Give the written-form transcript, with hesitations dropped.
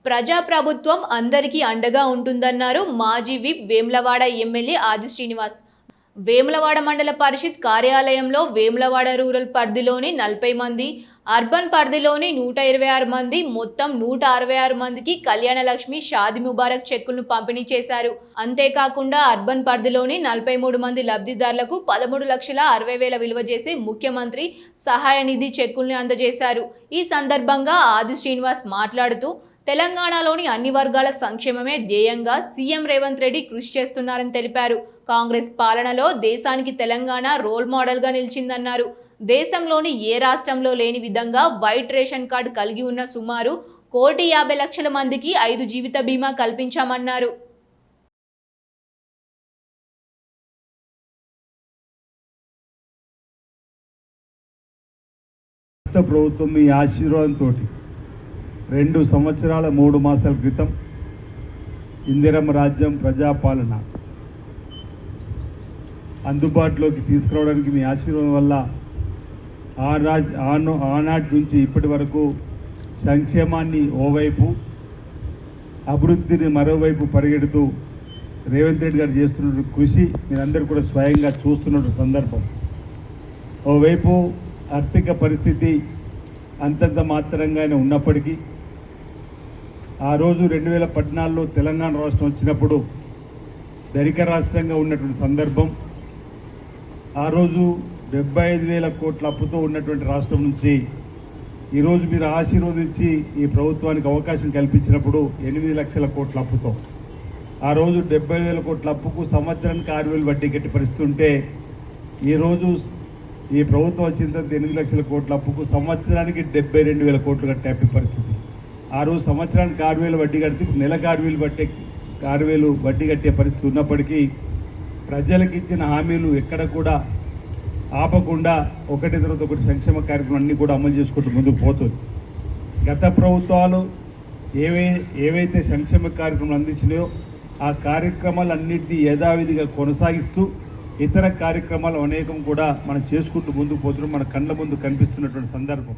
ప్రజాప్రభుత్వం అందరికీ అండగా ఉంటుందన్నారు మాజీ విప్ వేములవాడ ఎమ్మెల్యే ఆది శ్రీనివాస్. వేములవాడ మండల పరిషత్ కార్యాలయంలో వేములవాడ రూరల్ పరిధిలోని 40 మంది, అర్బన్ పరిధిలోని 126 మంది, మొత్తం 166 మందికి కళ్యాణ లక్ష్మి షాది ముబారక్ చెక్కులను పంపిణీ చేశారు. అంతేకాకుండా అర్బన్ పరిధిలోని 43 మంది లబ్ధిదారులకు 13,60,000 విలువ చేసే ముఖ్యమంత్రి సహాయ నిధి చెక్కుల్ని అందజేశారు. ఈ సందర్భంగా ఆది శ్రీనివాస్ మాట్లాడుతూ తెలంగాణలోని అన్ని వర్గాల సంక్షేమమే ధ్యేయంగా సీఎం రేవంత్ రెడ్డి కృషి చేస్తున్నారని తెలిపారు. కాంగ్రెస్ పాలనలో దేశానికి తెలంగాణ రోల్ మోడల్గా నిలిచిందన్నారు. దేశంలోని ఏ రాష్ట్రంలో లేని విధంగా వైట్ రేషన్ కార్డు కలిగి ఉన్న సుమారు 1,50,00,000 మందికి 5 జీవిత బీమా కల్పించామన్నారు. ప్రభుత్వం మీ ఆశీర్వాదంతో 2 సంవత్సరాల 3 మాసాల క్రితం ఇందిరమ్మ రాజ్యం ప్రజాపాలన అందుబాటులోకి తీసుకురావడానికి మీ ఆశీర్వాదం వల్ల ఆనాటి నుంచి ఇప్పటి వరకు సంక్షేమాన్ని ఓవైపు, అభివృద్ధిని మరోవైపు పరిగెడుతూ రేవంత్ రెడ్డి గారు చేస్తున్న కృషి మీరందరూ కూడా స్వయంగా చూస్తున్న సందర్భం. ఓవైపు ఆర్థిక పరిస్థితి అంతంత మాత్రంగానే ఉన్నప్పటికీ ఆ రోజు 2014లో తెలంగాణ రాష్ట్రం వచ్చినప్పుడు ధనిక రాష్ట్రంగా ఉన్నటువంటి సందర్భం. ఆ రోజు 75,000 కోట్ల అప్పుతో ఉన్నటువంటి రాష్ట్రం నుంచి ఈరోజు మీరు ఆశీర్వదించి ఈ ప్రభుత్వానికి అవకాశం కల్పించినప్పుడు 8 లక్షల కోట్ల అప్పుతో, ఆ రోజు 70,000 కోట్ల అప్పుకు సంవత్సరానికి 6,000 వడ్డీ కట్టి పరిస్థితి ఉంటే ఈరోజు ఈ ప్రభుత్వం వచ్చిన తర్వాత 8 లక్షల కోట్ల అప్పుకు సంవత్సరానికి 72,000 కోట్లు కట్టే పరిస్థితి. ఆ రోజు సంవత్సరానికి 6,000 వడ్డీ కడితే నెలకు 6,000 వడ్డీ కట్టే పరిస్థితి ఉన్నప్పటికీ ప్రజలకు ఇచ్చిన హామీలు ఎక్కడ కూడా ఆపకుండా ఒకటి తర్వాత ఒకటి సంక్షేమ కార్యక్రమం అన్నీ కూడా అమలు చేసుకుంటూ ముందుకు పోతుంది. గత ప్రభుత్వాలు ఏవైతే సంక్షేమ కార్యక్రమాలు అందించినాయో ఆ కార్యక్రమాలన్నింటినీ యథావిధిగా కొనసాగిస్తూ ఇతర కార్యక్రమాలు అనేకం కూడా మనం చేసుకుంటూ ముందుకు పోతున్నాం. మన కళ్ళ ముందు కనిపిస్తున్నటువంటి సందర్భం.